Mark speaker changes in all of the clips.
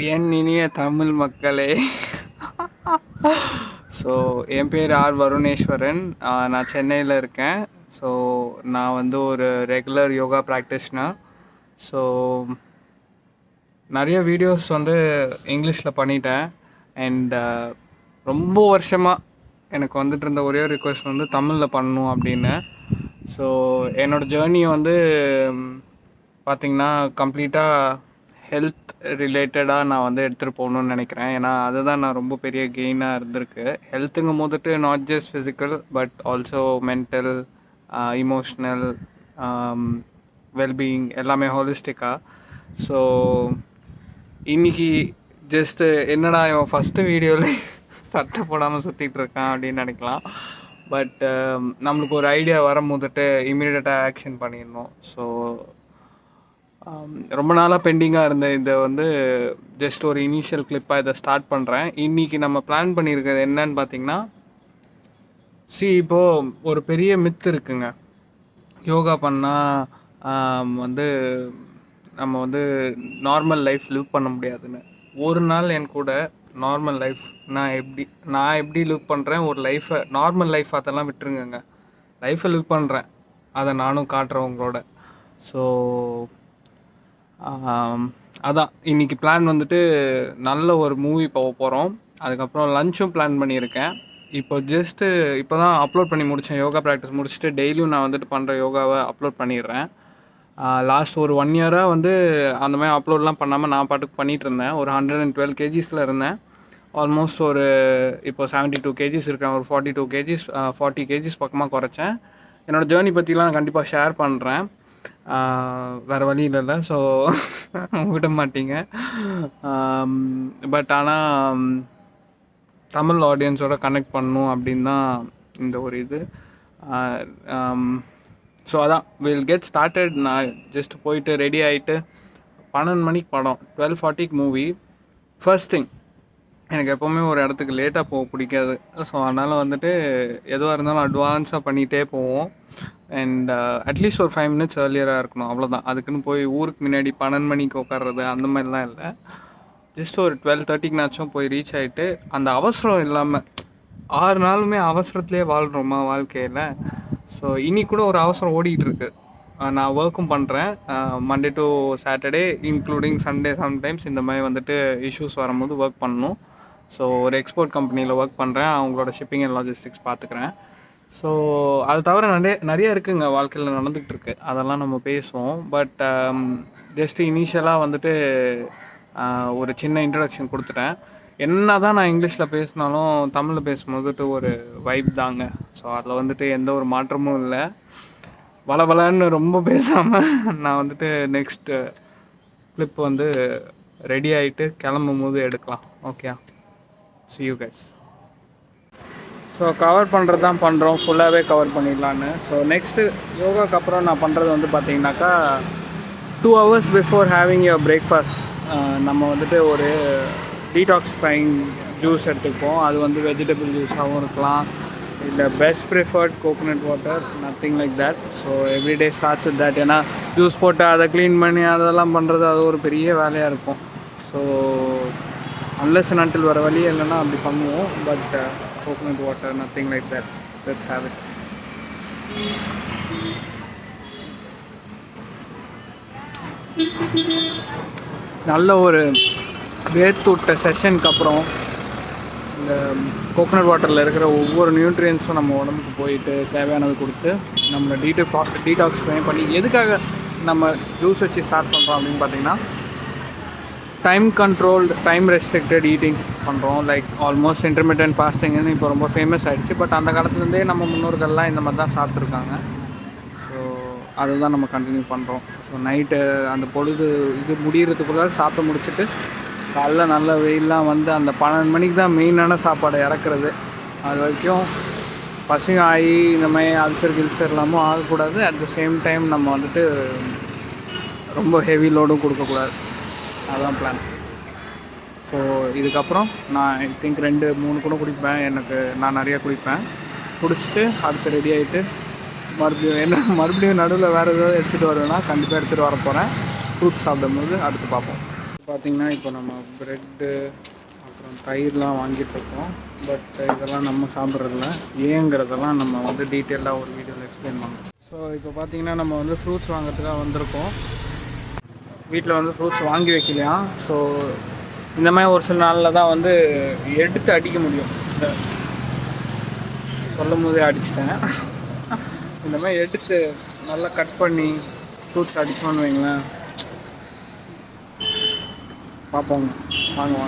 Speaker 1: என் இனிய தமிழ் மக்களே, ஸோ என் பேர் ஆர் வருணேஸ்வரன். நான் சென்னையில் இருக்கேன். ஸோ நான் வந்து ஒரு ரெகுலர் யோகா ப்ராக்டிஷ்னர். ஸோ நிறைய வீடியோஸ் வந்து இங்கிலீஷில் பண்ணிட்டேன். அண்ட் ரொம்ப வருஷமாக எனக்கு வந்துட்டு இருந்த ஒரே ஒரு ரிக்வெஸ்ட் வந்து தமிழில் பண்ணணும் அப்படின்னு. ஸோ என்னோடய ஜேர்னியை வந்து பார்த்திங்கன்னா கம்ப்ளீட்டாக ஹெல்த் ரிலேட்டடாக நான் வந்து எடுத்துகிட்டு போகணுன்னு நினைக்கிறேன். ஏன்னா அதுதான் நான் ரொம்ப பெரிய கெயினாக இருந்திருக்கு. ஹெல்த்துங்கும் போதுட்டு not just physical but also mental, emotional, wellbeing எல்லாமே ஹோலிஸ்டிக்காக. ஸோ இன்றைக்கி ஜஸ்ட்டு என்னடா இவன் ஃபஸ்ட்டு வீடியோவில் சட்டை போடாமல் சுற்றிட்டு இருக்கான் அப்படின்னு நினைக்கலாம். பட் நம்மளுக்கு ஒரு ஐடியா வரும்போதுட்டு இமீடியட்டாக ஆக்ஷன் பண்ணிடணும். ஸோ ரொம்ப நாளாக பெண்டிங்காக இருந்த இதை வந்து ஜஸ்ட் ஒரு இனிஷியல் கிளிப்பாக இதை ஸ்டார்ட் பண்ணுறேன். இன்றைக்கி நம்ம பிளான் பண்ணியிருக்கிறது என்னன்னு பார்த்தீங்கன்னா, இப்போது ஒரு பெரிய மித்து இருக்குங்க. யோகா பண்ணால் வந்து நம்ம வந்து நார்மல் லைஃப் லிவ் பண்ண முடியாதுன்னு. ஒரு நாள் என் கூட நார்மல் லைஃப் நான் எப்படி லிவ் பண்ணுறேன், ஒரு லைஃப்பை நார்மல் லைஃப் அதெல்லாம் விட்டுருங்கங்க, லைஃப்பை லிவ் பண்ணுறேன், அதை நானும் காட்டுறேன் உங்களோட. ஸோ அதான் இன்றைக்கி பிளான் வந்துட்டு நல்ல ஒரு மூவி போக போகிறோம். அதுக்கப்புறம் லஞ்சும் பிளான் பண்ணியிருக்கேன். இப்போ தான் அப்லோட் பண்ணி முடித்தேன். யோகா ப்ராக்டிஸ் முடிச்சுட்டு டெய்லியும் நான் வந்துட்டு பண்ணுற யோகாவை அப்லோட் பண்ணிடுறேன். லாஸ்ட் ஒரு 1 இயராக வந்து அந்த மாதிரி அப்லோட்லாம் பண்ணாமல் நான் பாட்டுக்கு பண்ணிகிட்டு இருந்தேன். ஒரு 112 kgs இருந்தேன். ஆல்மோஸ்ட் ஒரு இப்போ 72 kgs இருக்கேன். ஒரு 42 kgs 40 kgs பக்கமாக குறைச்சேன். என்னோடய ஜேர்னி பற்றிலாம் நான் கண்டிப்பாக ஷேர் பண்ணுறேன். வேறு வழி இல்லைல்ல, ஸோ விட மாட்டீங்க. பட் ஆனால் தமிழ் ஆடியன்ஸோட கனெக்ட் பண்ணணும் அப்படின்னு தான் இந்த ஒரு இது. ஸோ அதான் வில் கெட் ஸ்டார்டட். நான் ஜஸ்ட் போயிட்டு ரெடி ஆகிட்டு 12 மணிக்கு படம், 12:40 மூவி. ஃபர்ஸ்ட் திங், எனக்கு எப்போவுமே ஒரு இடத்துக்கு லேட்டாக போக பிடிக்காது. ஸோ அதனால் வந்துட்டு எதுவாக இருந்தாலும் அட்வான்ஸாக பண்ணிகிட்டே போவோம். அண்ட் அட்லீஸ்ட் ஒரு 5 minutes ஏர்லியராக இருக்கணும், அவ்வளோதான். அதுக்குன்னு போய் ஊருக்கு முன்னாடி 12 மணிக்கு உட்கார்றது அந்த மாதிரிலாம் இல்லை. ஜஸ்ட் ஒரு 12:30க்குனாச்சும் போய் ரீச் ஆகிட்டு, அந்த அவசரம் இல்லாமல் 6 நாளுமே அவசரத்துலேயே வாழ்கிறோமா வாழ்க்கையில். ஸோ இன்னி கூட ஒரு அவசரம் ஓடிக்கிட்டு இருக்கு. நான் ஒர்க்கும் பண்ணுறேன் Monday to Saturday including Sunday. Sometimes இந்த மாதிரி வந்துட்டு இஷ்யூஸ் வரும்போது ஒர்க் பண்ணணும். ஸோ ஒரு எக்ஸ்போர்ட் கம்பெனியில் ஒர்க் பண்ணுறேன். அவங்களோட ஷிப்பிங் அண்ட் லாஜிஸ்டிக்ஸ் பார்த்துக்கிறேன். ஸோ அது தவிர நிறைய இருக்குங்க வாழ்க்கையில் நடந்துக்கிட்டு இருக்கு. அதெல்லாம் நம்ம பேசுவோம். பட் ஜஸ்ட் இனிஷியலாக வந்துட்டு ஒரு சின்ன இன்ட்ரடக்ஷன் கொடுத்துட்டேன். என்ன தான் நான் இங்கிலீஷில் பேசினாலும் தமிழில் பேசும்போதுட்டு ஒரு வைப் தாங்க. ஸோ அதில் வந்துட்டு எந்த ஒரு மாற்றமும் இல்லை. வளவலன்னு ரொம்ப பேசாமல் நான் வந்துட்டு நெக்ஸ்ட்டு கிளிப் வந்து ரெடி ஆகிட்டு கிளம்பும் போது எடுக்கலாம். Okay, see you guys. So cover பண்ணுறது தான் பண்ணுறோம், ஃபுல்லாகவே கவர் பண்ணிடலான்னு. ஸோ நெக்ஸ்ட்டு யோகாக்கு அப்புறம் நான் பண்ணுறது வந்து பார்த்திங்கனாக்கா 2 hours before having your breakfast நம்ம வந்துட்டு ஒரு டீடாக்ஸிஃபைங் ஜூஸ் எடுத்துப்போம். அது வந்து வெஜிடபிள் ஜூஸாகவும் இருக்கலாம், இல்லை best preferred coconut water, nothing like that. So everyday starts with that. ஏன்னா ஜூஸ் போட்டு அதை க்ளீன் பண்ணி அதெல்லாம் பண்ணுறது அது ஒரு பெரிய வேலையாக இருக்கும். ஸோ அன்லெஸ் அண்ட் அன்டில் வர வழி இல்லைன்னா அப்படி பண்ணுவோம். But coconut water, nothing like that, let's have it. நல்ல ஒரு வேர்த்தூட்ட செஷனுக்கு அப்புறம் இந்த கோகோனட் வாட்டரில் இருக்கிற ஒவ்வொரு நியூட்ரியன்ஸும் நம்ம உடம்புக்கு போயிட்டு தேவையானது கொடுத்து நம்மளை டீடாக்ஸிஃபை பண்ணி, எதுக்காக நம்ம ஜூஸ் வச்சு ஸ்டார்ட் பண்ணுறோம் அப்படின்னு பார்த்தீங்கன்னா, time controlled, time restricted eating பண்ணுறோம். லைக் ஆல்மோஸ்ட் இன்டர்மீடியன்ட் ஃபாஸ்டிங்னு இப்போ ரொம்ப ஃபேமஸ் ஆகிடுச்சு. பட் அந்த காலத்துலேருந்தே நம்ம முன்னோர்கள்லாம் இந்த மாதிரி தான் சாப்பிட்ருக்காங்க. ஸோ அதை தான் நம்ம கண்டினியூ பண்ணுறோம். ஸோ நைட்டு அந்த பொழுது இது முடிகிறதுக்குள்ளே சாப்பிட்டு முடிச்சுட்டு காலைல நல்ல வெயிலெலாம் வந்து அந்த 12 மணிக்கு தான் மெயினான சாப்பாடை இறக்குறது. அது வரைக்கும் பசியும் ஆகி இந்த மாதிரி அல்சர் இல்லாமல் ஆகக்கூடாது. அட் த சேம் டைம் நம்ம வந்துட்டு ரொம்ப ஹெவி லோடும் கொடுக்கக்கூடாது. அதுதான் பிளான். ஸோ இதுக்கப்புறம் நான் ஐ திங்க் 2-3 கூட குடிப்பேன். நான் நிறையா குடிப்பேன். குடிச்சிட்டு அடுத்து ரெடி ஆகிட்டு மறுபடியும் நடுவில் வேறு ஏதாவது எடுத்துகிட்டு வருவேன்னா கண்டிப்பாக எடுத்துகிட்டு வர போகிறேன். ஃப்ரூட்ஸ் சாப்பிடும்போது அடுத்து பார்ப்போம். பார்த்திங்கன்னா இப்போ நம்ம ப்ரெட்டு அப்புறம் தயிர்லாம் வாங்கிட்டுருக்கோம். பட் இதெல்லாம் நம்ம சாப்பிட்றதில்ல. ஏங்கிறதெல்லாம் நம்ம வந்து டீட்டெயிலாக ஒரு வீடியோவில் எக்ஸ்பிளைன் பண்ணோம். ஸோ இப்போ பார்த்திங்கன்னா நம்ம வந்து ஃப்ரூட்ஸ் வாங்கிறதுக்காக வந்திருக்கோம். வீட்டில் வந்து ஃப்ரூட்ஸ் வாங்கி வைக்கலையா. ஸோ இந்த மாதிரி ஒரு சில நாளில் தான் வந்து எடுத்து அடிக்க முடியும். சொல்லும் போதே அடிச்சிட்டேன். இந்த மாதிரி எடுத்து நல்லா கட் பண்ணி ஃப்ரூட்ஸ் அடிச்சோன்னு வைங்களேன். பார்ப்போங்க, வாங்க.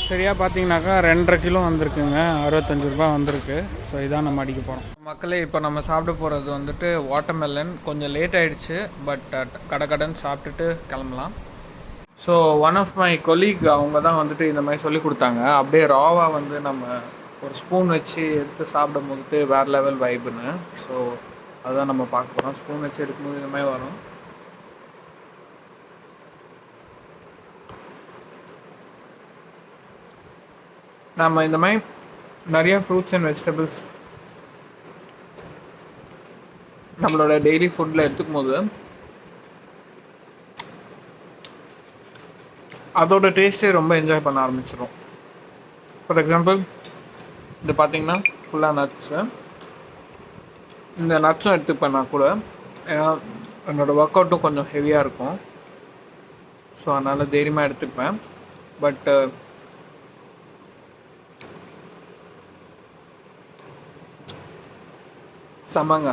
Speaker 1: சரியாக பார்த்தீங்கன்னாக்கா 2.5 கிலோ வந்திருக்குங்க, 65 ரூபா வந்திருக்கு. ஸோ இதான் நம்ம அடிக்க போகிறோம். மக்களே, இப்போ நம்ம சாப்பிட போகிறது வந்துட்டு வாட்டர்மெலன். கொஞ்சம் லேட் ஆகிடுச்சு, பட் கடன் சாப்பிட்டுட்டு கிளம்பலாம். So one of my colleague அவங்க தான் வந்துட்டு இந்த மாதிரி சொல்லி கொடுத்தாங்க. அப்படியே ராவாக வந்து நம்ம ஒரு ஸ்பூன் வச்சு எடுத்து சாப்பிடும் போதுட்டு வேறு லெவல் வைப்புன்னு. ஸோ அதுதான் நம்ம பார்க்க போகிறோம். ஸ்பூன் வச்சு எடுக்கும்போது இந்த மாதிரி வரும். நம்ம இந்த மாதிரி நிறையா ஃப்ரூட்ஸ் அண்ட் வெஜிடபிள்ஸ் நம்மளோட டெய்லி ஃபுட்டில் எடுத்துக்கும் போது அதோட டேஸ்ட்டே ரொம்ப என்ஜாய் பண்ண ஆரம்பிச்சிடும். ஃபார் எக்ஸாம்பிள் இது பார்த்திங்கன்னா ஃபுல்லாக நட்ஸு. இந்த நட்ஸும் எடுத்துப்பேன் நான் கூட, ஏன்னா என்னோடய ஒர்க் அவுட்டும் கொஞ்சம் ஹெவியாக இருக்கும். ஸோ அதனால் தைரியமாக எடுத்துப்பேன். பட்டு சமாங்க.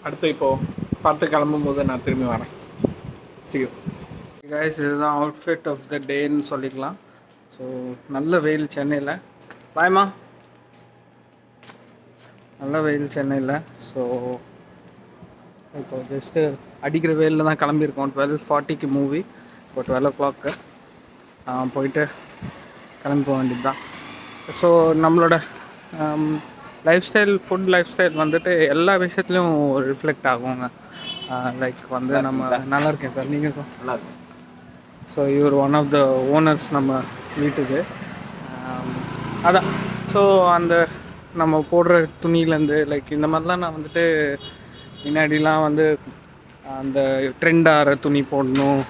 Speaker 1: அடுத்து இப்போது பார்த்து கிளம்பும் போது நான் திரும்பி வரேன். See you guys. இதுதான் அவுட்ஃபிட் ஆஃப் த டேன்னு சொல்லிக்கலாம். ஸோ நல்ல வெயில் சென்னையில். பாய்மா. நல்ல வெயில் சென்னையில். ஸோ இப்போ ஜஸ்ட்டு அடிக்கிற வெயிலில் தான் கிளம்பியிருக்கோம். 12:40க்கு மூவி. இப்போ 12 o'clock போயிட்டு கிளம்பி போக வேண்டியது தான். ஸோ நம்மளோட ஃபுட் லைஃப் ஸ்டைல் வந்துட்டு எல்லா விஷயத்துலையும் ரிஃப்ளெக்ட் ஆகுங்க. லைக் வந்து நம்ம நல்லா இருக்கேன் சார், நீங்கள் சார் நல்லா இருக்கேன். ஸோ இவர் ஒன் ஆஃப் த ஓனர்ஸ் நம்ம வீட்டுக்கு. அதான். ஸோ அந்த நம்ம போடுற துணியிலேருந்து லைக் இந்த மாதிரிலாம் நான் வந்துட்டு முன்னாடிலாம் வந்து அந்த ட்ரெண்ட் ஆகிற துணி போடணும்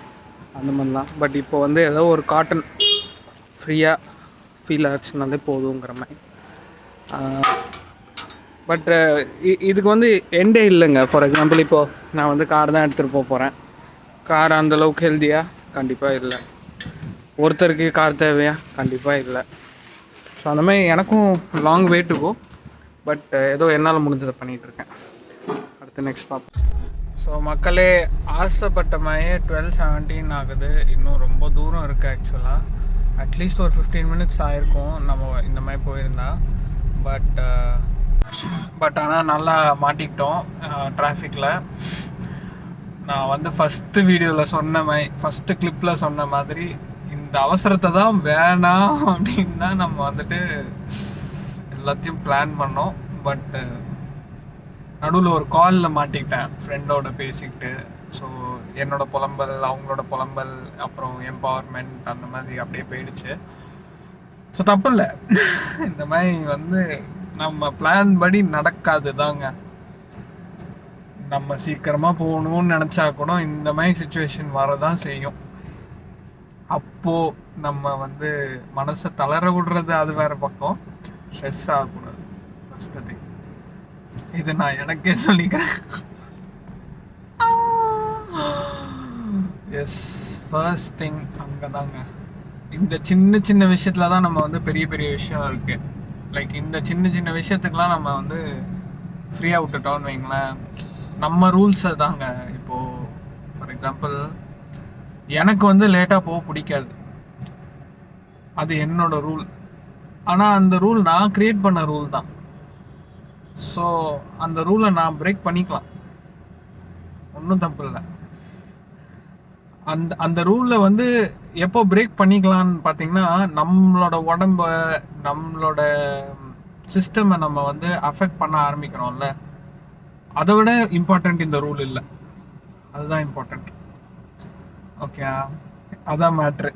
Speaker 1: அந்த மாதிரிலாம். பட் இப்போ வந்து ஏதோ ஒரு காட்டன் ஃப்ரீயாக ஃபீல் ஆச்சுனாலே போதுங்கிற மாதிரி. பட் இதுக்கு வந்து எண்டே இல்லைங்க. ஃபார் எக்ஸாம்பிள் இப்போது நான் வந்து கார் தான் எடுத்துகிட்டு போகிறேன். கார் அந்தளவுக்கு ஹெல்த்தியாக கண்டிப்பாக இல்லை. ஒருத்தருக்கு கார் தேவையா? கண்டிப்பாக இல்லை. ஸோ அந்த மாதிரி எனக்கும் long way to go. But ஏதோ என்னால் முடிஞ்சதை பண்ணிகிட்ருக்கேன். அடுத்து நெக்ஸ்ட் பார்ப்போம். ஸோ மக்களே, ஆசைப்பட்ட மாதிரியே 12:17 ஆகுது. இன்னும் ரொம்ப தூரம் இருக்குது ஆக்சுவலாக. அட்லீஸ்ட் ஒரு 15 minutes ஆகிருக்கும் நம்ம இந்த மாதிரி போயிருந்தா. பட் ஆனால் நல்லா மாட்டிக்கிட்டோம் டிராஃபிக்கில். நான் வந்து ஃபஸ்ட்டு வீடியோவில் சொன்ன மாதிரி, ஃபஸ்ட்டு கிளிப்பில் சொன்ன மாதிரி இந்த அவசரத்தை தான் வேணாம் அப்படின்னு தான் நம்ம வந்துட்டு எல்லாத்தையும் பிளான் பண்ணோம். பட் நடுவில் ஒரு காலில் மாட்டிக்கிட்டேன் ஃப்ரெண்டோட பேசிக்கிட்டு. ஸோ என்னோட புலம்பல், அவங்களோட புலம்பல், அப்புறம் எம்பவர்மெண்ட் அந்த மாதிரி அப்படியே போயிடுச்சு. ஸோ தப்பு இல்லை. இந்த மாதிரி வந்து நம்ம பிளான் படி நடக்காது தாங்க. நம்ம சீக்கிரமாக போகணும்னு நினச்சா கூட இந்த மாதிரி சுச்சுவேஷன் வரதான் செய்யும். அப்போது நம்ம வந்து மனசை தளர விடுறது அது வேறு பக்கம். ஸ்ட்ரெஸ் ஆகக்கூடாது ஃபஸ்ட்டு திங். இது நான் எனக்கே சொல்லிக்கிறேன். எஸ், ஃபர்ஸ்ட் திங் அங்கே தாங்க. இந்த சின்ன சின்ன விஷயத்தில் தான் நம்ம வந்து பெரிய பெரிய விஷயம் இருக்குது. லைக் இந்த சின்ன சின்ன விஷயத்துக்கெலாம் நம்ம வந்து ஃப்ரீயாக விட்டுட்டோன்னு வைங்களேன். நம்ம ரூல்ஸை தாங்க. இப்போது ஃபார் எக்ஸாம்பிள் எனக்கு வந்து லேட்டாக போக பிடிக்காது, அது என்னோட ரூல். ஆனால் அந்த ரூல் நான் க்ரியேட் பண்ண ரூல் தான். ஸோ அந்த ரூலை நான் பிரேக் பண்ணிக்கலாம், ஒன்றும் தப்பு இல்லை. அந்த ரூலில் வந்து எப்போ பிரேக் பண்ணிக்கலான்னு பார்த்தீங்கன்னா, நம்மளோட உடம்ப, நம்மளோட சிஸ்டமை நம்ம வந்து அஃபெக்ட் பண்ண ஆரம்பிக்கிறோம்ல, அதை விட இம்பார்ட்டண்ட் இந்த ரூல் இல்லை. அதுதான் இம்பார்ட்டண்ட். ஓகே, அதான் மேட்ரு.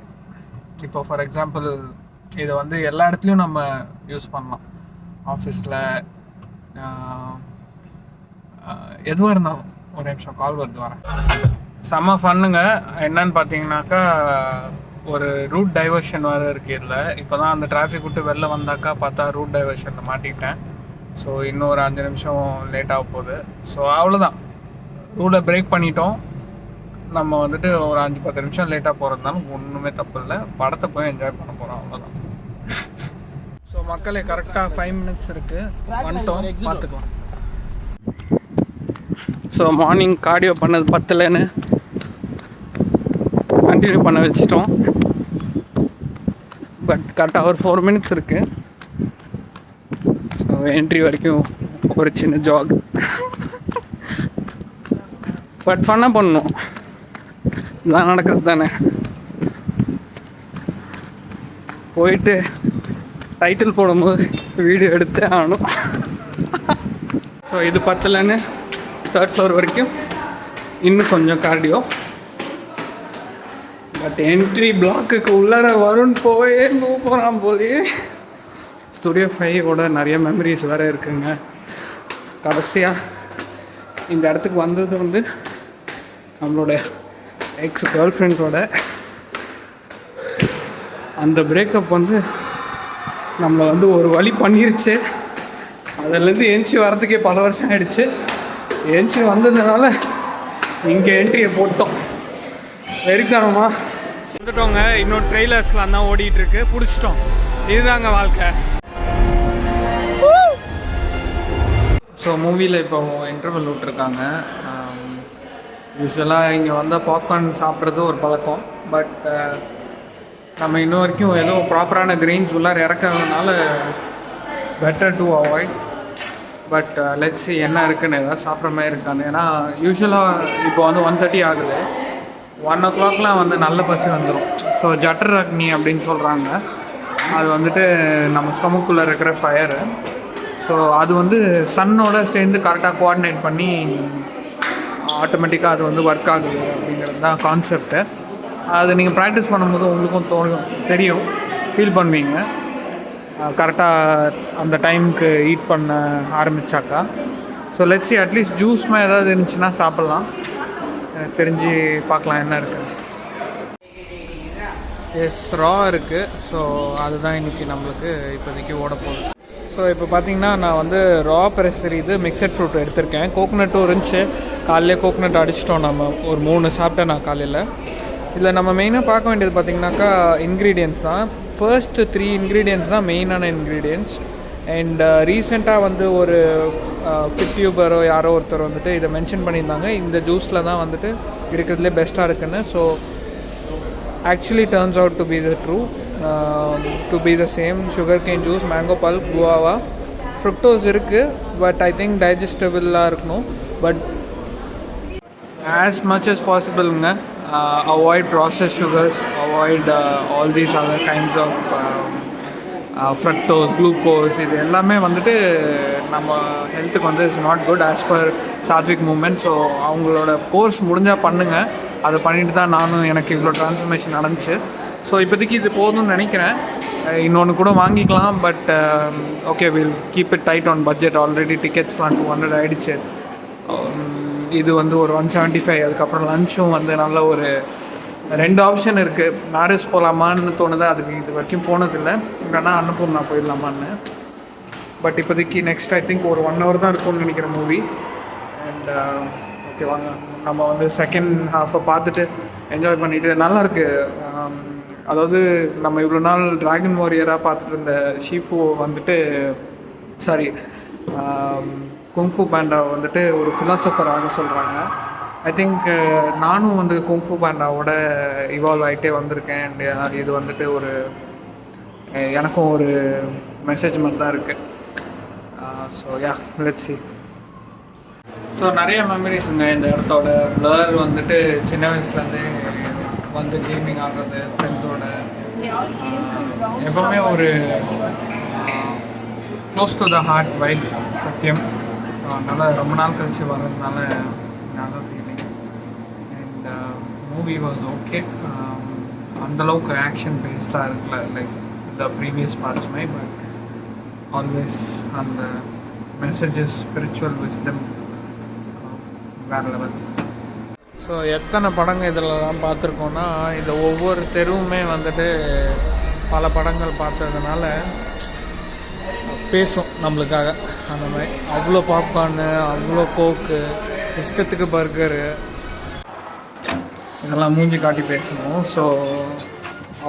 Speaker 1: இப்போ ஃபார் எக்ஸாம்பிள் இதை வந்து எல்லா இடத்துலையும் நம்ம யூஸ் பண்ணலாம். ஆஃபீஸில் எதுவாக இருந்தாலும். ஒரு நிமிஷம் கால் வருது, வரேன். செம்ம ஃபன்னுங்க. என்னன்னு பார்த்தீங்கன்னாக்கா, ஒரு ரூட் டைவர்ஷன் வேறு இருக்குது இதில். இப்போ தான் அந்த டிராஃபிக் விட்டு வெளில வந்தாக்கா பார்த்தா ரூட் டைவர்ஷனில் மாட்டிக்கிட்டேன். ஸோ இன்னும் ஒரு 5 நிமிஷம் லேட் ஆக போகுது. ஸோ அவ்வளோதான், ரூட்டை பிரேக் பண்ணிட்டோம். நம்ம வந்துட்டு ஒரு 5-10 நிமிஷம் லேட்டாக போகிறதுனால ஒன்றுமே தப்பு இல்லை. படத்தை போய் என்ஜாய் பண்ண போகிறோம், அவ்வளோதான். ஸோ மக்களே, கரெக்டாக 5 மினிட்ஸ் இருக்குது, வந்துட்டோம், பார்த்துக்கலாம். ஸோ மார்னிங் கார்டியோ பண்ணது பத்தலைன்னு கண்டினியூ பண்ண வச்சிட்டோம். பட் கரெக்டாக ஒரு 4 மினிட்ஸ் இருக்குது. ஸோ என்ட்ரி வரைக்கும் ஒரு சின்ன ஜாக். பட் ஃபன்னாக பண்ணணும், இதான் நடக்கிறது தானே. போயிட்டு டைட்டில் போடும்போது வீடியோ எடுத்தே ஆகணும். ஸோ இது பத்தலைன்னு 3rd ஃப்ளோர் வரைக்கும் இன்னும் கொஞ்சம் கார்டியோ. பட் என்ட்ரி பிளாக்குக்கு உள்ளார வருண் போகிறான் போலே. ஸ்டுடியோ 5ஓட நிறைய மெமரிஸ் வேறு இருக்குங்க. கடைசியாக இந்த இடத்துக்கு வந்தது வந்து நம்மளோட எக்ஸ் கேர்ள் ஃப்ரெண்டோட அந்த பிரேக்கப் வந்து நம்மளை வந்து ஒரு வழி பண்ணிருச்சு. அதிலேருந்து என்ட்ரி வரதுக்கே பல வருஷம் ஆகிடுச்சு. என்ட்ரி வந்ததுனால இங்கே என்ட்ரியை போட்டோம். வெறித்தனமா வந்துட்டோங்க. இன்னும் ட்ரெய்லர்ஸ்லாம் தான் ஓடிட்டுருக்கு, பிடிச்சிட்டோம். இதுதாங்க வாழ்க்கை. ஸோ மூவியில் இப்போ இன்டர்வல் விட்டுருக்காங்க. யூஸ்வலாக இங்கே வந்தால் பாப்கார்ன் சாப்பிட்றது ஒரு பழக்கம். பட் நம்ம இன்னும் வரைக்கும் ஏதோ ப்ராப்பரான கிரெயின்ஸ் உள்ளார இறக்கிறதுனால better to avoid. But let's see என்ன இருக்குன்னு, ஏதாவது சாப்பிட்ற மாதிரி இருக்கான்னு. ஏன்னா யூஸ்வலாக இப்போ வந்து 1:30 ஆகுது. 1 o'clockலாம் வந்து நல்ல பசி வந்துடும். ஸோ ஜட்டர் அக்னி அப்படின்னு சொல்கிறாங்க. அது வந்துட்டு நம்ம ஸ்டொமக்குள்ளே இருக்கிற ஃபயரு. ஸோ அது வந்து சன்னோட சேர்ந்து கரெக்டாக கோஆர்டினேட் பண்ணி ஆட்டோமேட்டிக்காக அது வந்து ஒர்க் ஆகுது அப்படிங்கிறது தான் கான்செப்ட்டு. அது நீங்கள் ப்ராக்டிஸ் பண்ணும்போது உங்களுக்கும் தெரியும், ஃபீல் பண்ணுவீங்க கரெக்டாக அந்த டைமுக்கு ஈட் பண்ண ஆரம்பித்தாக்கா. ஸோ லெட்ஸ் சி, அட்லீஸ்ட் ஜூஸ்மா ஏதாவது இருந்துச்சுன்னா சாப்பிட்லாம். தெரிஞ்சு பார்க்கலாம் என்ன இருக்குது. எஸ், ரா இருக்குது. ஸோ அதுதான் இன்றைக்கி நம்மளுக்கு இப்போதைக்கு ஓட போகுது. ஸோ இப்போ பார்த்தீங்கன்னா நான் வந்து ரா ப்ரெஷரி இது மிக்சட் ஃப்ரூட் எடுத்திருக்கேன். கோகோனட்டும் இருந்துச்சு. காலையிலே கோகோனட் அடிச்சிட்டோம் நம்ம. ஒரு 3 சாப்பிட்டேன் நான் காலையில். இதில் நம்ம மெயினாக பார்க்க வேண்டியது பார்த்திங்கனாக்கா இன்க்ரீடியன்ஸ் தான். ஃபர்ஸ்ட் 3 இன்க்ரீடியன்ஸ் தான் மெயினான இன்க்ரீடியன்ஸ். அண்ட் ரீசெண்டாக வந்து ஒரு யூடியூபரோ யாரோ ஒருத்தர் வந்துட்டு இதை மென்ஷன் பண்ணியிருந்தாங்க, இந்த ஜூஸில் தான் வந்துட்டு இருக்கிறதுலே பெஸ்ட்டாக இருக்குன்னு. So actually turns out to be the true, to be the same. Sugar cane juice, mango pulp, guava, fructose இருக்குது. பட் ஐ திங்க் டைஜஸ்டபிளாக இருக்கணும். பட் ஆஸ் மச் as பாசிபிளுங்க, avoid processed sugars, avoid all these other kinds of fructose, glucose. இது எல்லாமே வந்துட்டு நம்ம ஹெல்த்துக்கு வந்து it's not good as per Satvik movement. So அவங்களோட கோர்ஸ் முடிஞ்சால் பண்ணுங்கள். அதை பண்ணிட்டு தான் நானும் எனக்கு இவ்வளோ ட்ரான்ஸ்ஃபர்மேஷன் நடந்துச்சு. ஸோ இப்போதைக்கு இது போதும்னு நினைக்கிறேன். இன்னொன்று கூட வாங்கிக்கலாம். But okay, will keep it tight on budget. Already டிக்கெட்ஸ்லாம் 200 ஆகிடுச்சு. இது வந்து ஒரு 175. அதுக்கப்புறம் லஞ்சும் வந்து நல்ல ஒரு 2 ஆப்ஷன் இருக்குது. நாரிஸ் போகலாமான்னு தோணுது. அதுக்கு இது வரைக்கும் போனதில்லை. இல்லைன்னா அன்னபூர்ணா போயிடலாமான்னு. பட் இப்போதைக்கு நெக்ஸ்ட் ஐ திங்க் ஒரு 1 hour தான் இருக்கும்னு நினைக்கிற மூவி. அண்ட் ஓகே, வாங்க நம்ம வந்து செகண்ட் ஹாஃபை பார்த்துட்டு என்ஜாய் பண்ணிவிட்டு. நல்லாயிருக்கு. அதாவது நம்ம இவ்வளோ நாள் ட்ராகன் வாரியராக பார்த்துட்டு இருந்த ஷீஃபு வந்துட்டு குங்ஃபு பேண்டா வந்துட்டு ஒரு ஃபிலாசபர் ஆக சொல்கிறாங்க. ஐ திங்க் நானும் வந்து குங்ஃபு பேண்டாவோட இவால்வ் ஆகிட்டே வந்திருக்கேன். அண்ட் இது வந்துட்டு ஒரு எனக்கும் ஒரு மெசேஜ் மாதிரி தான் இருக்குது. So yeah, let's see. So நிறைய மெமரிஸுங்க இந்த இடத்தோட. பிளர் வந்துட்டு சின்ன வயசுலேருந்து வந்து கேமிங் ஆகிறது ஃப்ரெண்ட்ஸோட எப்போவுமே ஒரு close to the heart vibe. சத்தியம் நல்லா ரொம்ப நாள் கழிச்சு வர்றதுனால நல்ல feeling. And movie was okay. அந்தளவுக்கு ஆக்ஷன் பேஸ்டாக இருக்குல்ல லைக் த ப்ரீவியஸ் பார்ட்ஸ் மை. பட் ஆல்வேஸ் அந்த மெசேஜஸ், ஸ்பிரிச்சுவல் விஸ்டம் வேறு லெவல். ஸோ எத்தனை படங்கள் இதிலலாம் பார்த்துருக்கோன்னா இந்த ஒவ்வொரு தெருவுமே வந்துட்டு பல படங்கள் பார்த்ததுனால பேசும் நம்மளுக்காக. அந்த மாதிரி அவ்வளோ பாப்கார்னு, அவ்வளோ கோக்கு, இஷ்டத்துக்கு பர்கரு, இதெல்லாம் மூஞ்சி காட்டி பேசணும். ஸோ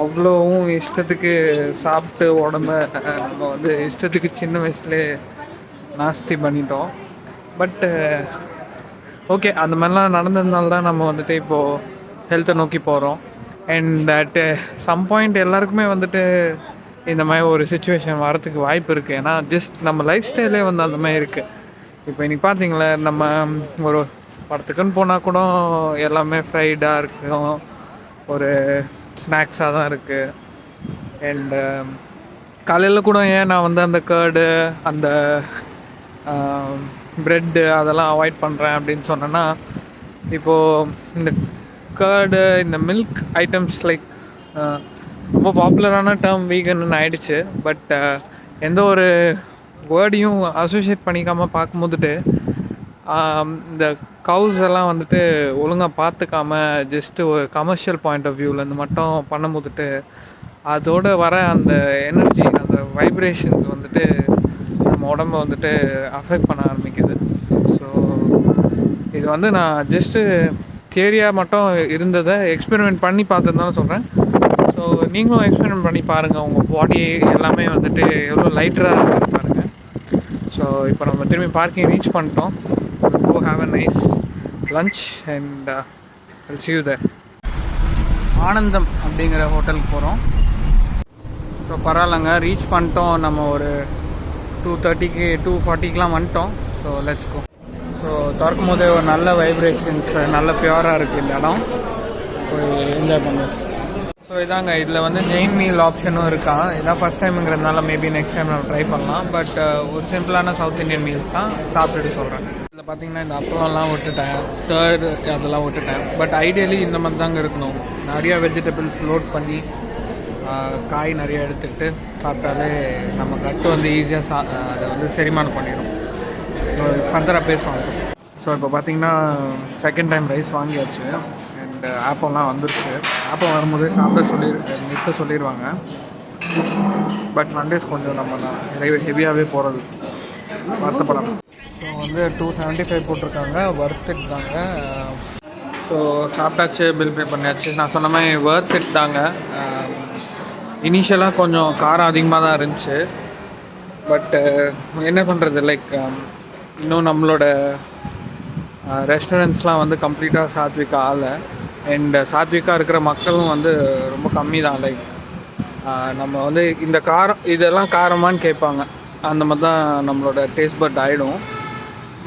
Speaker 1: அவ்வளோவும் இஷ்டத்துக்கு சாப்பிட்டு உடம்ப நம்ம வந்து இஷ்டத்துக்கு சின்ன வயசுலேயே நாஸ்தி பண்ணிட்டோம். பட்டு ஓகே, அந்த மாதிரிலாம் நடந்ததுனால தான் நம்ம வந்துட்டு இப்போது ஹெல்த்தை நோக்கி போகிறோம். அண்ட் அட் சம் பாயிண்ட் எல்லாருக்குமே வந்துட்டு இந்த மாதிரி ஒரு சுச்சுவேஷன் வரத்துக்கு வாய்ப்பு இருக்குது. ஏன்னா ஜஸ்ட் நம்ம லைஃப் ஸ்டைலே வந்து அந்த மாதிரி இருக்குது. இப்போ இன்றைக்கி பார்த்தீங்களா, நம்ம ஒரு படத்துக்குன்னு போனால் கூட எல்லாமே ஃப்ரைடாக இருக்கும், ஒரு ஸ்நாக்ஸாக தான் இருக்குது. அண்டு காலையில் கூட ஏன் நான் வந்து அந்த கர்டு, அந்த ப்ரெட்டு அதெல்லாம் அவாய்ட் பண்ணுறேன் அப்படின்னு சொன்னேன்னா, இப்போது இந்த கர்டு, இந்த மில்க் ஐட்டம்ஸ் லைக் ரொம்ப பாப்புலரான டேர்ம் வீகன்னு ஆயிடுச்சு. பட் எந்த ஒரு வேர்டையும் அசோசியேட் பண்ணிக்காமல் பார்க்கும்போதுட்டு இந்த கவுஸ் எல்லாம் வந்துட்டு ஒழுங்காக பார்த்துக்காமல் ஜஸ்ட்டு ஒரு கமர்ஷியல் பாயிண்ட் ஆஃப் வியூவிலேருந்து மட்டும் பண்ணும்போதுட்டு அதோடு வர அந்த எனர்ஜி, அந்த வைப்ரேஷன்ஸ் வந்துட்டு நம்ம உடம்ப வந்துட்டு அஃபெக்ட் பண்ண ஆரம்பிக்குது. ஸோ இது வந்து நான் ஜஸ்ட்டு தியரியாக மட்டும் இருந்ததை எக்ஸ்பெரிமெண்ட் பண்ணி பார்த்ததுனால சொல்கிறேன். ஸோ நீங்களும் எக்ஸ்பெரிமெண்ட் பண்ணி பாருங்கள், உங்கள் பாடி எல்லாமே வந்துட்டு எவ்வளோ லைட்டராக இருக்குது பாருங்கள். ஸோ இப்போ நம்ம திரும்பி பார்க்கிங் ரீச் பண்ணிட்டோம். Go have a nice lunch and I'll see you there. ஆனந்தம் அப்படிங்கிற ஹோட்டலுக்கு போகிறோம். ஸோ பரவாயில்லைங்க, ரீச் பண்ணிட்டோம். நம்ம ஒரு 2:30க்கு 2:40க்கெலாம் வந்துட்டோம். So let's go. ஸோ திறக்கும் போதே ஒரு நல்ல வைப்ரேஷன்ஸ், நல்ல பியூராக இருக்குது இந்த இடம். போய் என்ஜாய் பண்ணுவோம். ஸோ இதாங்க, இதில் வந்து ஜெயின் மீல் ஆப்ஷனும் இருக்கான். இதான் ஃபஸ்ட் டைமுங்கிறதுனால மேபி நெக்ஸ்ட் டைம் நம்ம ட்ரை பண்ணலாம். பட் ஒரு சிம்பிளான சவுத் இந்தியன் மீல்ஸ் தான் சாப்பிட்டுட்டு சொல்கிறேன். இதில் பார்த்தீங்கன்னா இந்த அப்பளம்லாம் விட்டுட்டேன், தேர்டு அதெல்லாம் விட்டுட்டேன். பட் ஐடியலி இந்த மாதிரி தாங்க இருக்கணும். நிறையா வெஜிடபிள்ஸ் லோட் பண்ணி காய் நிறைய எடுத்துக்கிட்டு சாப்பிட்டாலே நம்ம கட்டு வந்து ஈஸியாக அதை வந்து செரிமானம் பண்ணிடும். ஸோ ஃபர்தராக பேசுவாங்க. ஸோ இப்போ பார்த்தீங்கன்னா செகண்ட் டைம் ரைஸ் வாங்கியாச்சு. அண்ட் ஆப்போலாம் வந்துருச்சு. ஆப்போ வரும்போதே சாப்பிட நிறுத்த சொல்லிடுவாங்க. பட் சண்டேஸ் கொஞ்சம் நம்ம ஹெவியாகவே போகிறது வருத்தப்படாமல். ஸோ வந்து 275 போட்டிருக்காங்க, ஒர்த் இட் தாங்க. ஸோ சாப்பிட்டாச்சு, பில் பே பண்ணியாச்சு. நான் சொன்ன மாதிரி ஒர்த் இட் தாங்க. இனிஷியலாக கொஞ்சம் காரம் அதிகமாக தான் இருந்துச்சு. பட்டு என்ன பண்ணுறது, லைக் இன்னும் நம்மளோட ரெஸ்டாரண்ட்ஸ்லாம் வந்து கம்ப்ளீட்டாக சாத்விகா ஆகலை. அண்ட் சாத்விக்காக இருக்கிற மக்களும் வந்து ரொம்ப கம்மி தான். லைக் நம்ம வந்து இந்த காரம் இதெல்லாம் காரமானு கேட்பாங்க. அந்த மாதிரி தான் நம்மளோட டேஸ்ட் பட் ஆகிடும்.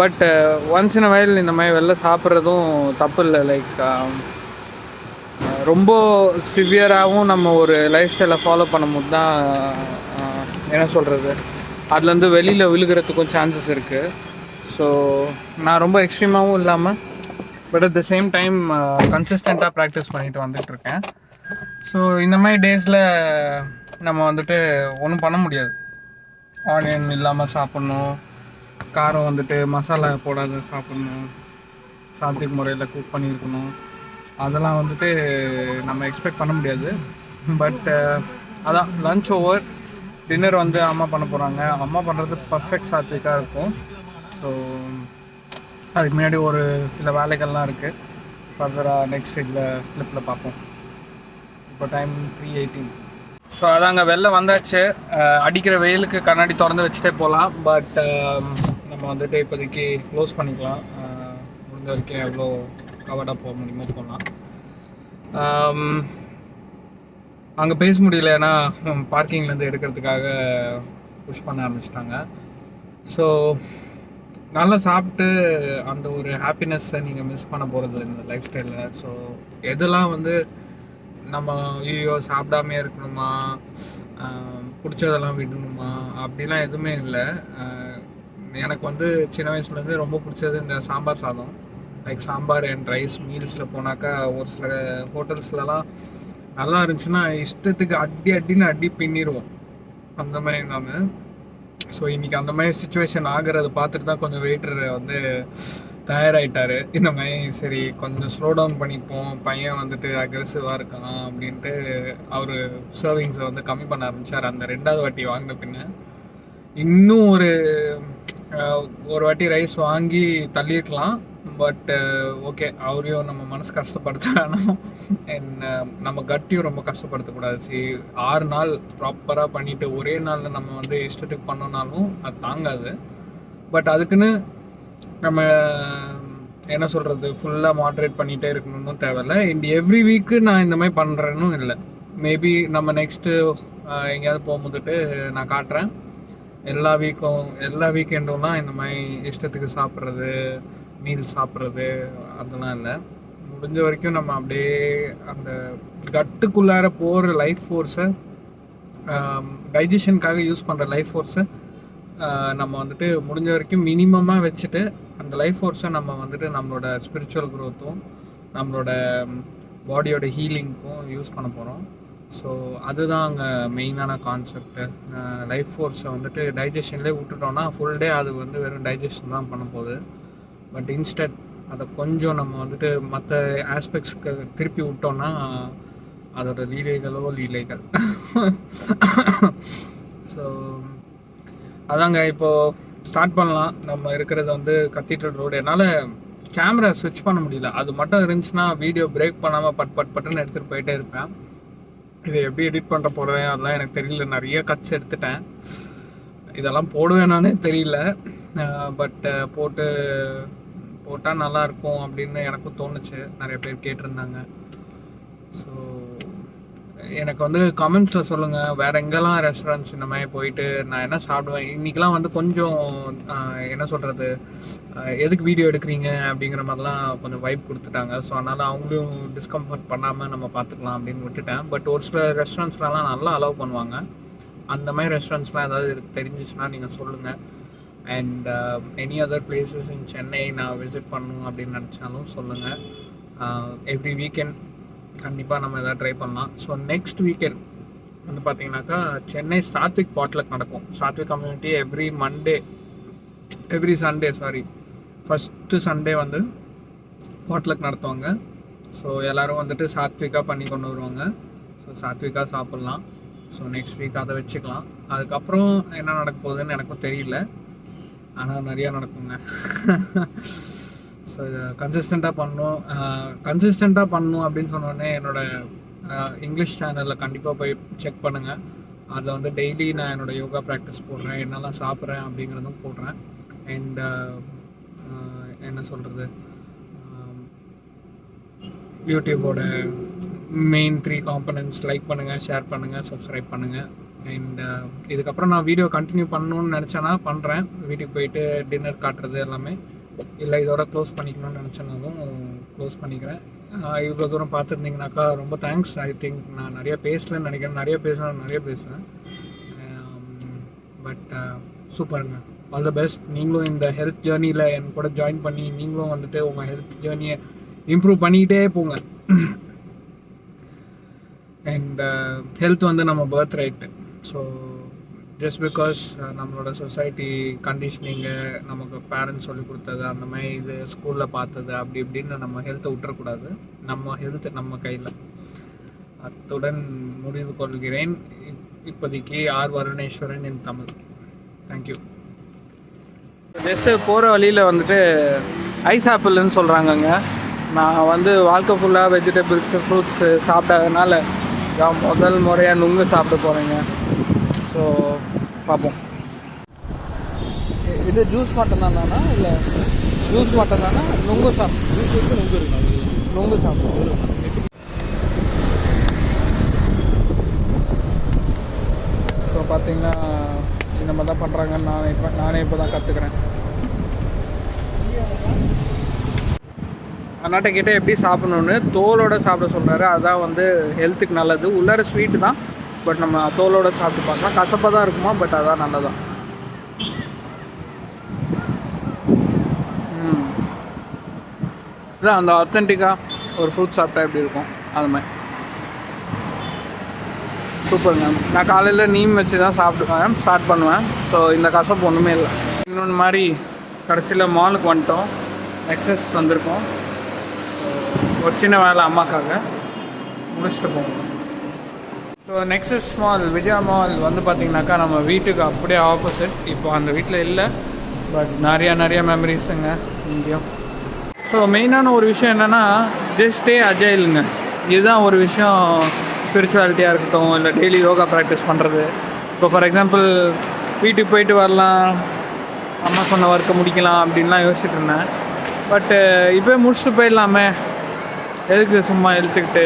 Speaker 1: But once in a while இந்த மாதிரி வெளில சாப்பிட்றதும் தப்பு இல்லை. லைக் ரொம்ப சிவியராகவும் நம்ம ஒரு லைஃப் ஸ்டைலை ஃபாலோ பண்ணும்போது தான் என்ன சொல்கிறது, அதுலேருந்து வெளியில் விழுகிறதுக்கும் சான்சஸ் இருக்குது. ஸோ நான் ரொம்ப எக்ஸ்ட்ரீமாகவும் இல்லாமல் but at the same time கன்சிஸ்டண்ட்டாக ப்ராக்டிஸ் பண்ணிட்டு வந்துட்டுருக்கேன். ஸோ இந்த மாதிரி டேஸில் நம்ம வந்துட்டு ஒன்றும் பண்ண முடியாது. ஆனியன் இல்லாமல் சாப்பிட்ணும், காரம் வந்துட்டு மசாலா போடாத சாப்பிட்ணும், சாத்விக் முறையில் குக் பண்ணியிருக்கணும், அதெல்லாம் வந்துட்டு நம்ம எக்ஸ்பெக்ட் பண்ண முடியாது. பட் அதான் லன்ச் ஓவர், டின்னர் வந்து அம்மா பண்ண போகிறாங்க. அம்மா பண்ணுறது பர்ஃபெக்ட் சாத்விக்காக இருக்கும். ஸோ அதுக்கு முன்னாடி ஒரு சில வேலைகள்லாம் இருக்குது. ஃபர்தராக நெக்ஸ்ட் இதில் கிளிப்பில் பார்ப்போம். இப்போ டைம் 3:18. ஸோ அதாங்க வெளில வந்தாச்சு. அடிக்கிற வெயிலுக்கு கண்ணாடி திறந்து வச்சுட்டே போகலாம். பட் நம்ம வந்துட்டு இப்போதைக்கு க்ளோஸ் பண்ணிக்கலாம். முடிஞ்ச வரைக்கும் எவ்வளோ கவர்டாக போக முடியுமோ போகலாம். அங்கே பேச முடியல, ஏன்னா பார்க்கிங்லேருந்து எடுக்கிறதுக்காக புஷ் பண்ண ஆரம்பிச்சிட்டாங்க. ஸோ நல்லா சாப்பிட்டு அந்த ஒரு ஹாப்பினஸ்ஸை நீங்கள் மிஸ் பண்ண போகிறது இந்த லைஃப் ஸ்டைலில். ஸோ எதெல்லாம் வந்து நம்ம ஐயோ சாப்பிடாமே இருக்கணுமா, பிடிச்சதெல்லாம் விடணுமா, அப்படிலாம் எதுவுமே இல்லை. எனக்கு வந்து சின்ன வயசுலேருந்து ரொம்ப பிடிச்சது இந்த சாம்பார் சாதம். லைக் சாம்பார் அண்ட் ரைஸ் மீல்ஸில் போனாக்கா ஒரு சில ஹோட்டல்ஸ்லலாம் நல்லா இருந்துச்சுன்னா இஷ்டத்துக்கு அடின்னு அடி பின்னிடுவோம். அந்த மாதிரி நான் ஸோ இன்றைக்கி அந்த மாதிரி சுச்சுவேஷன் ஆகிறத பார்த்துட்டு தான் கொஞ்சம் வெயிட்டர் வந்து தயாராகிட்டார். இந்த மாதிரி சரி கொஞ்சம் ஸ்லோ டவுன் பண்ணிப்போம், பையன் வந்துட்டு அக்ரெசிவாக இருக்கான் அப்படின்ட்டு அவர் சர்விங்ஸை வந்து கம்மி பண்ண ஆரம்பித்தார். அந்த 2வது வாட்டி வாங்கின பின்ன இன்னும் ஒரு வாட்டி ரைஸ் வாங்கி தள்ளியிருக்கலாம். பட் ஓகே, அவரையும் நம்ம மனசு கஷ்டப்படுத்த வேணாம், நம்ம கட்டியும் ரொம்ப கஷ்டப்படுத்தக்கூடாது. சரி 6 நாள் ப்ராப்பராக பண்ணிவிட்டு ஒரே நாளில் நம்ம வந்து இஷ்டத்துக்கு பண்ணோன்னாலும் அது தாங்காது. பட் அதுக்குன்னு நம்ம என்ன சொல்கிறது, ஃபுல்லாக மாட்ரேட் பண்ணிகிட்டே இருக்கணும்னு தேவையில்லை. எவ்ரி வீக்கு நான் இந்த மாதிரி பண்ணுறேன்னு இல்லை. மேபி நம்ம நெக்ஸ்ட்டு எங்கேயாவது போகும்போதுட்டு நான் காட்டுறேன். எல்லா வீக்கெண்டும்லாம் இந்த மாதிரி இஷ்டத்துக்கு சாப்பிட்றது, மீல் சாப்பிட்றது அதெல்லாம் இல்லை. முடிஞ்ச வரைக்கும் நம்ம அப்படியே அந்த கட்டுக்குள்ளார போகிற லைஃப் ஃபோர்ஸை, டைஜஷனுக்காக யூஸ் பண்ணுற லைஃப் ஃபோர்ஸை நம்ம வந்துட்டு முடிஞ்ச வரைக்கும் மினிமமாக வச்சுட்டு அந்த லைஃப் ஃபோர்ஸை நம்ம வந்துட்டு நம்மளோட ஸ்பிரிச்சுவல் க்ரோத்தும் நம்மளோட பாடியோட ஹீலிங்க்கும் யூஸ் பண்ண போகிறோம். ஸோ அதுதான் அங்கே மெயினான கான்செப்ட்டு. லைஃப் ஃபோர்ஸை வந்துட்டு டைஜஷன்லேயே விட்டுட்டோன்னா ஃபுல் டே அது வந்து வெறும் டைஜஷன் தான் பண்ண போகுது. பட் இன்ஸ்டெட் அதை கொஞ்சம் நம்ம வந்துட்டு மற்ற ஆஸ்பெக்ட்ஸ்க்கு திருப்பி விட்டோன்னா அதோட லீலைகள். ஸோ அதாங்க, இப்போது ஸ்டார்ட் பண்ணலாம். நம்ம இருக்கிறது வந்து கத்தீட்ரல் ரோடு. என்னால் கேமரா ஸ்விட்ச் பண்ண முடியல. அது மட்டும் இருந்துச்சுன்னா வீடியோ பிரேக் பண்ணாமல் பட்டுன்னு எடுத்துகிட்டு போயிட்டே இருப்பேன். இதை எப்படி எடிட் பண்ணுற போடுவேன் அதெல்லாம் எனக்கு தெரியல. நிறைய கட்ஸ் எடுத்துட்டேன். இதெல்லாம் போடுவேனானே தெரியல. பட் போட்டால் நல்லாயிருக்கும் அப்படின்னு எனக்கும் தோணுச்சு. நிறைய பேர் கேட்டிருந்தாங்க. ஸோ எனக்கு வந்து கமெண்ட்ஸில் சொல்லுங்கள், வேறு எங்கெல்லாம் ரெஸ்டாரண்ட்ஸ் இந்த மாதிரி போயிட்டு நான் என்ன சாப்பிடுவேன். இன்றைக்கெலாம் வந்து கொஞ்சம் என்ன சொல்கிறது, எதுக்கு வீடியோ எடுக்கிறீங்க அப்படிங்கிற மாதிரிலாம் கொஞ்சம் வைப் கொடுத்துட்டாங்க. ஸோ அதனால் அவங்களும் டிஸ்கம்ஃபர்ட் பண்ணாமல் நம்ம பார்த்துக்கலாம் அப்படின்னு விட்டுட்டேன். பட் ஒரு சில ரெஸ்டாரண்ட்ஸ்லாம் நல்லா அலோவ் பண்ணுவாங்க. அந்த மாதிரி ரெஸ்டாரண்ட்ஸ்லாம் ஏதாவது தெரிஞ்சிச்சுன்னா நீங்கள் சொல்லுங்கள். And any other places in Chennai நான் விசிட் பண்ணணும் அப்படின்னு நினச்சாலும் சொல்லுங்கள். எவ்ரி வீக்கெண்ட் கண்டிப்பாக நம்ம எதாவது ட்ரை பண்ணலாம். ஸோ நெக்ஸ்ட் வீக்கெண்ட் வந்து பார்த்தீங்கன்னாக்கா சென்னை சாத்விக் பாட்லக் நடக்கும். Satwik community every Sunday first Sunday வந்து பாட்லக் நடத்துவாங்க. ஸோ எல்லோரும் வந்துட்டு சாத்விக்காக பண்ணி கொண்டு வருவாங்க. ஸோ சாத்விக்காக சாப்பிட்லாம். ஸோ நெக்ஸ்ட் வீக் அதை வச்சுக்கலாம். அதுக்கப்புறம் என்ன நடக்க போகுதுன்னு எனக்கும் தெரியல, ஆனால் நிறையா நடக்குங்க. ஸோ இதை கன்சிஸ்டண்ட்டாக பண்ணணும் அப்படின்னு சொன்னோடனே என்னோடய இங்கிலீஷ் சேனலில் கண்டிப்பாக போய் செக் பண்ணுங்கள். அதில் வந்து டெய்லி நான் என்னோடய யோகா ப்ராக்டிஸ் போடுறேன், என்னெல்லாம் சாப்பிட்றேன் அப்படிங்கிறதும் போடுறேன். அண்ட் என்ன சொல்கிறது, யூடியூபோட மெயின் 3 காம்பனன்ட்ஸ் லைக் பண்ணுங்கள், ஷேர் பண்ணுங்கள், சப்ஸ்கிரைப் பண்ணுங்கள். அண்ட் இதுக்கப்புறம் நான் வீடியோ கண்டினியூ பண்ணணுன்னு நினச்சேன்னா பண்ணுறேன். வீட்டுக்கு போயிட்டு டின்னர் காட்டுறது எல்லாமே. இல்லை இதோட க்ளோஸ் பண்ணிக்கணும்னு நினச்சேனாலும் க்ளோஸ் பண்ணிக்கிறேன். இவ்வளோ தூரம் பார்த்துருந்தீங்கனாக்கா ரொம்ப தேங்க்ஸ். ஐ திங்க் நான் நிறைய பேசலன்னு நினைக்கிறேன். நிறைய பேசுவேன். பட் சூப்பருங்க, ஆல் த பெஸ்ட். நீங்களும் இந்த ஹெல்த் ஜேர்னியில் என் கூட ஜாயின் பண்ணி நீங்களும் வந்துட்டு உங்கள் ஹெல்த் ஜேர்னியை இம்ப்ரூவ் பண்ணிக்கிட்டே போங்க. அண்ட் ஹெல்த் வந்து நம்ம birth right. So just because நம்மளோட சொசைட்டி கண்டிஷனிங்கு, நமக்கு பேரண்ட்ஸ் சொல்லி கொடுத்தது, அந்த மாதிரி இது ஸ்கூலில் பார்த்தது அப்படி இப்படின்னு நம்ம ஹெல்த்தை விட்டுறக்கூடாது. நம்ம ஹெல்த் நம்ம கையில். அத்துடன் முடிவு கொள்கிறேன். இப்போதைக்கு ஆர் வருணேஸ்வரன் இன் தமிழ். தேங்க்யூ. ஜஸ்ட்டு போகிற வழியில் வந்துட்டு ஐஸ் ஆப்பிள்னு சொல்கிறாங்கங்க. நான் வந்து வாழ்க்கை ஃபுல்லாக வெஜிடபிள்ஸு ஃப்ரூட்ஸு சாப்பிட்டதுனால முதல் முறையாக நுங்கு சாப்பிட போகிறேங்க. ஸோ பார்ப்போம். இது ஜூஸ் மட்டும்தானா இல்லை ஜூஸ் மட்டும்தானா? நுங்கு ஜூஸ் வந்து நுங்கு இருக்கு. நுங்கு சாப்பிடுவோம். ஸோ பார்த்தீங்கன்னா இந்த மாதிரி தான் பண்ணுறாங்கன்னு நானே இப்போ தான் கற்றுக்குறேன். அண்ணாட்ட கிட்டே எப்படி சாப்பிட்ணுன்னு தோலோடு சாப்பிட சொல்கிறாரு. அதுதான் வந்து ஹெல்த்துக்கு நல்லது. உள்ளார ஸ்வீட்டு தான், பட் நம்ம தோலோடு சாப்பிட்டு பார்க்கலாம். கசப்பாக தான் இருக்குமா, பட் அதான் நல்லதான். இல்லை அந்த ஆத்தென்டிக்காக ஒரு ஃப்ரூட் சாப்பிட்டா எப்படி இருக்கும் அது மாதிரி சூப்பருங்க. நான் காலையில் நீம் வச்சு தான் ஸ்டார்ட் பண்ணுவேன். ஸோ இந்த கசப்பு ஒன்றுமே இல்லை. இன்னொன்று மாதிரி கடைசியில் மாலுக்கு வந்துட்டோம். நெக்ஸஸ் வந்திருக்கோம். ஒரு சின்ன வேலை அம்மாக்காக முடிச்சுட்டு போவோம். So nexus mall, Vijaya mall வந்து பார்த்திங்கனாக்கா நம்ம வீட்டுக்கு அப்படியே ஆப்போசிட். இப்போ அந்த வீட்டில் இல்லை, பட் நிறையா மெமரிஸுங்க இங்கேயும். ஸோ மெயினான ஒரு விஷயம் என்னென்னா, ஜஸ்ட் ஸ்டே அஜைலுங்க. இதுதான் ஒரு விஷயம். ஸ்பிரிச்சுவாலிட்டியாக இருக்கட்டும், இல்லை டெய்லி யோகா ப்ராக்டிஸ் பண்ணுறது. இப்போ ஃபார் எக்ஸாம்பிள் வீட்டுக்கு போயிட்டு வரலாம், அம்மா சொன்ன ஒர்க்கை முடிக்கலாம் அப்படின்லாம் யோசிச்சுட்டு இருந்தேன். பட்டு இப்போ முடிச்சுட்டு போயிடலாமே, எதுக்கு சும்மா இழுத்துக்கிட்டு.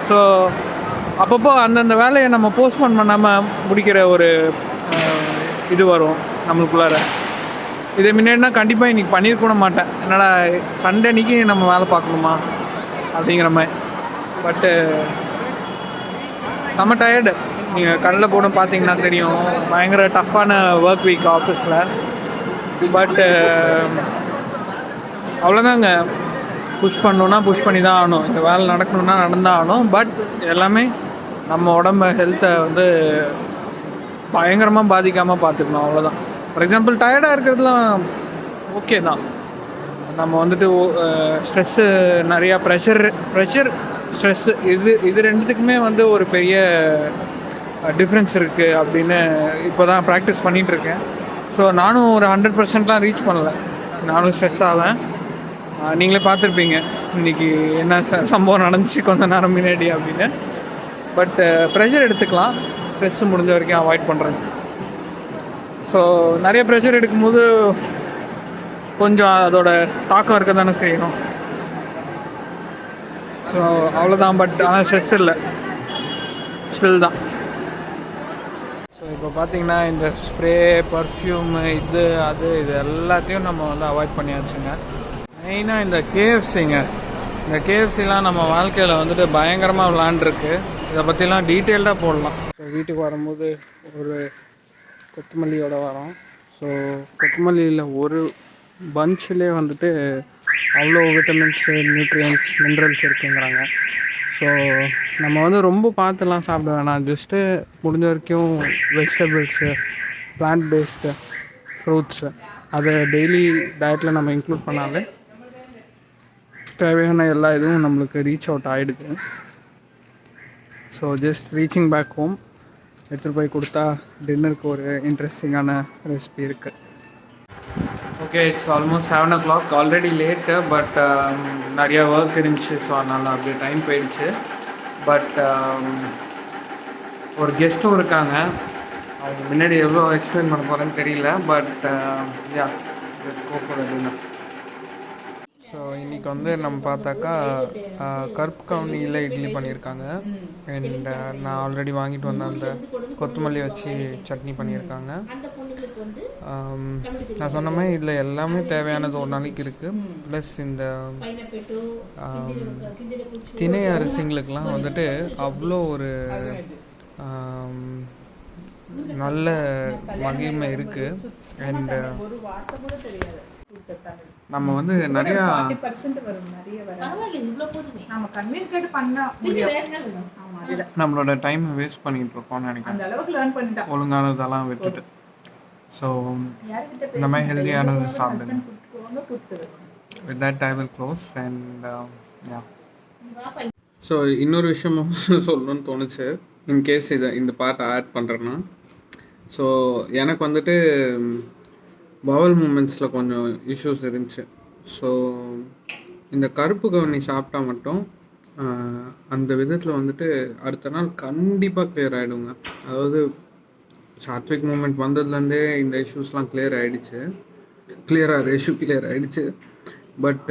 Speaker 1: ஸோ அப்பப்போ அந்தந்த வேலையை நம்ம போஸ்ட்போன் பண்ணாமல் முடிக்கிற ஒரு இது வரும் நம்மளுக்குள்ளார. இதை முன்னாடினா கண்டிப்பாக இன்றைக்கி பண்ணியிருக்கூட மாட்டேன். என்னடா சண்டே அன்றைக்கி நம்ம வேலை பார்க்கணுமா அப்படிங்கிற மாதிரி. பட்டு செம்ம டயர்டு. நீங்கள் கண்ணில் போட பார்த்தீங்கன்னா தெரியும், பயங்கர டஃப்பான ஒர்க் வீக் ஆஃபீஸில். பட்டு அவ்வளோதாங்க, புஷ் பண்ணணுன்னா புஷ் பண்ணி தான் ஆகணும். இந்த வேலை நடக்கணுன்னா நடந்தால் ஆகணும். பட் எல்லாமே நம்ம உடம்பு ஹெல்த்தை வந்து பயங்கரமாக பாதிக்காமல் பார்த்துக்கணும், அவ்வளோதான். ஃபார் எக்ஸாம்பிள் டயர்டாக இருக்கிறதுலாம் ஓகே தான். நம்ம வந்துட்டு ஸ்ட்ரெஸ்ஸு நிறையா ப்ரெஷர் ஸ்ட்ரெஸ்ஸு இது ரெண்டுத்துக்குமே வந்து ஒரு பெரிய டிஃப்ரென்ஸ் இருக்குது அப்படின்னு இப்போ தான் ப்ராக்டிஸ் பண்ணிகிட்ருக்கேன். ஸோ நானும் ஒரு 100%லாம் ரீச் பண்ணலை. நானும் ஸ்ட்ரெஸ் ஆவேன். நீங்களே பார்த்துருப்பீங்க இன்றைக்கி என்ன சம்பவம் நடந்துச்சு கொஞ்சம் நேரம் முன்னாடி அப்படின்னு. பட் ப்ரெஷர் எடுத்துக்கலாம், ஸ்ட்ரெஸ்ஸு முடிஞ்ச வரைக்கும் அவாய்ட் பண்ணுறேன். ஸோ நிறைய ப்ரெஷர் எடுக்கும்போது கொஞ்சம் அதோட தாக்கம் இருக்க தானே செய்யணும். ஸோ அவ்வளோதான். பட் ஆனால் ஸ்ட்ரெஸ் இல்லை, ஸ்டில் தான். ஸோ இப்போ பார்த்திங்கன்னா இந்த ஸ்ப்ரே, பர்ஃப்யூமு, இது எல்லாத்தையும் நம்ம வந்து அவாய்ட் பண்ணியாச்சுங்க. மெயினாக இந்த கேஎஃப்சிங்க. இந்த கேஎஃப்சிலாம் நம்ம வாழ்க்கையில் வந்துட்டு பயங்கரமாக விளாண்டுருக்கு. இதை பற்றிலாம் டீட்டெயில்டாக போடலாம். இப்போ வீட்டுக்கு வரும்போது ஒரு கொத்தமல்லியோட வரோம். ஸோ கொத்தமல்லியில் ஒரு பஞ்சிலே வந்துட்டு அவ்வளோ விட்டமின்ஸு, நியூட்ரியன்ஸ், மினரல்ஸ் இருக்குங்கிறாங்க. ஸோ நம்ம வந்து ரொம்ப பார்த்துலாம் சாப்பிட வேணாம். ஜஸ்ட்டு முடிஞ்ச வரைக்கும் வெஜிடபிள்ஸு, பிளான்ட் பேஸ்டு ஃப்ரூட்ஸு அதை டெய்லி டயட்டில் நம்ம இன்க்ளூட் பண்ணாலே தேவையான எல்லா இதுவும் நம்மளுக்கு ரீச் அவுட் ஆகிடுது. So just reaching back home எடுத்துகிட்டு போய் கொடுத்தா டின்னருக்கு ஒரு இன்ட்ரெஸ்டிங்கான ரெசிபி இருக்குது. Okay, it's almost 7 o'clock. Already late. But நிறையா ஒர்க் இருந்துச்சு. ஸோ அதனால் அப்படியே டைம் போயிடுச்சு. பட் ஒரு கெஸ்ட்டும் இருக்காங்க. அவங்க முன்னாடி எவ்வளோ எக்ஸ்பிளைன் பண்ண போகிறேன்னு தெரியல. But yeah, let's go for dinner. So இன்றைக்கி வந்து நம்ம பார்த்தாக்கா கருப்பு கவுனியில் இட்லி பண்ணியிருக்காங்க. அண்ட் நான் ஆல்ரெடி வாங்கிட்டு வந்த அந்த கொத்தமல்லி வச்சு சட்னி பண்ணியிருக்காங்க. நான் சொன்ன மாதிரி இதில் எல்லாமே தேவையானது ஒரு நாளைக்கு இருக்குது. ப்ளஸ் இந்த திணை அரிசிங்களுக்கெலாம் வந்துட்டு அவ்வளோ ஒரு நல்ல மகிமை இருக்குது. அண்ட் நம்ம வந்து நிறையா நம்மளோட டைம் வேஸ்ட் பண்ணிட்டு இருக்கோம்னு நினைக்கிறேன், ஒழுங்கானதெல்லாம் விட்டுட்டு. ஸோ இந்த மாதிரி ஹெல்தியானது சாப்பிடுங்க. With that I will close. And yeah, so இன்னொரு விஷயமும் சொல்லணும்னு தோணுச்சு, இன்கேஸ் இந்த பார்ட்டை ஆட் பண்ணுறேன்னா. ஸோ எனக்கு வந்துட்டு பவல் மூமெண்ட்ஸில் கொஞ்சம் இஷ்யூஸ் இருந்துச்சு. ஸோ இந்த கருப்பு கவுனி சாப்பிட்டா மட்டும் அந்த விதத்தில் வந்துட்டு அடுத்த நாள் கண்டிப்பாக கிளியர் ஆகிடுங்க. அதாவது சாத்விக் மூமெண்ட் வந்ததுலேருந்தே இந்த இஷ்யூஸ்லாம் கிளியர் ஆகிடுச்சு. கிளியர் ஆகிடுச்சு. பட்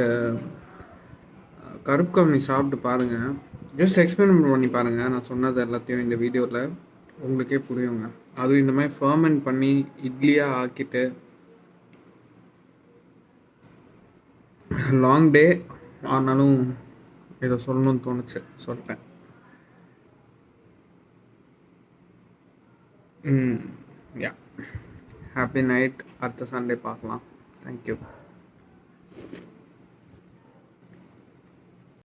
Speaker 1: கருப்பு கவுனி சாப்பிட்டு பாருங்கள், ஜஸ்ட் எக்ஸ்பெரிமெண்ட் பண்ணி பாருங்கள். நான் சொன்னது எல்லாத்தையும் இந்த வீடியோவில் உங்களுக்கே புரியுங்க. அதுவும் இந்த மாதிரி ஃபர்மெண்ட் பண்ணி இட்லியாக ஆக்கிட்டு லாங் டே ஆனாலும் இதை சொல்லணும்னு தோணுச்சு, சொல்லிட்டேன். யா, ஹாப்பி நைட். அடுத்த சண்டே பார்க்கலாம். தேங்க்யூ.